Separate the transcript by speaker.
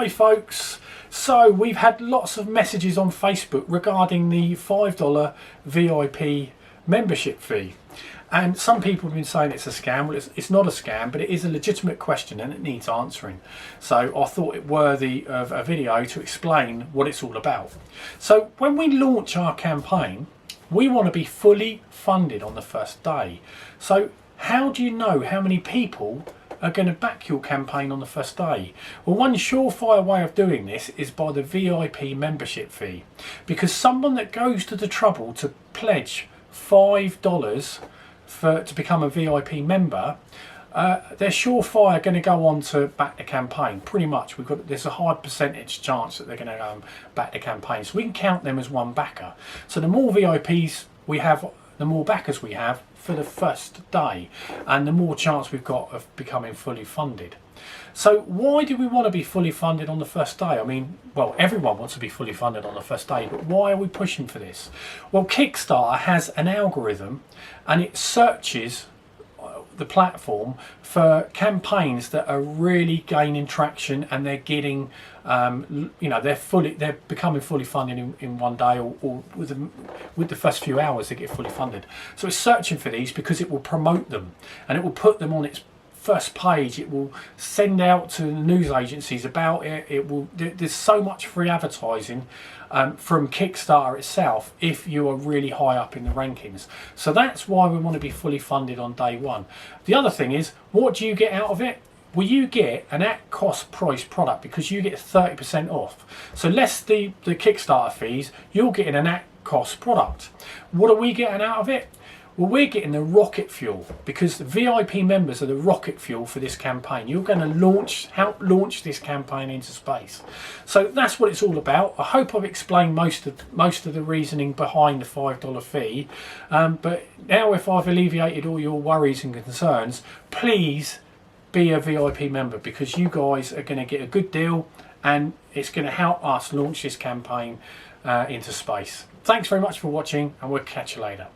Speaker 1: Hi folks, so we've had lots of messages on Facebook regarding the $5 VIP membership fee, and some people have been saying it's a scam. Well, it's not a scam, but it is a legitimate question and it needs answering. So I thought it worthy of a video to explain what it's all about. So when we launch our campaign, we want to be fully funded on the first day. So how do you know how many people are going to back your campaign on the first day? Well, one surefire way of doing this is by the VIP membership fee, because someone that goes to the trouble to pledge $5 to become a VIP member, they're surefire going to go on to back the campaign. Pretty much, there's a high percentage chance that they're going to go and back the campaign, so we can count them as one backer. So the more VIPs we have, the more backers we have for the first day, and the more chance we've got of becoming fully funded. So why do we want to be fully funded on the first day? I mean, well, everyone wants to be fully funded on the first day, but why are we pushing for this? Well, Kickstarter has an algorithm and it searches the platform for campaigns that are really gaining traction and they're getting they're becoming fully funded in one day, or with the first few hours they get fully funded. So it's searching for these because it will promote them and it will put them on its first page. It will send out to the news agencies about it. There's so much free advertising from Kickstarter itself if you are really high up in the rankings. So that's why we want to be fully funded on day one. The other thing is, what do you get out of it? Well, you get an at cost price product because you get 30% off. So less the Kickstarter fees, you're getting an at cost product. What are we getting out of it? Well, we're getting the rocket fuel, because the VIP members are the rocket fuel for this campaign. You're going to help launch this campaign into space. So that's what it's all about. I hope I've explained most of the reasoning behind the $5 fee. But now, if I've alleviated all your worries and concerns, please be a VIP member, because you guys are going to get a good deal and it's going to help us launch this campaign into space. Thanks very much for watching, and we'll catch you later.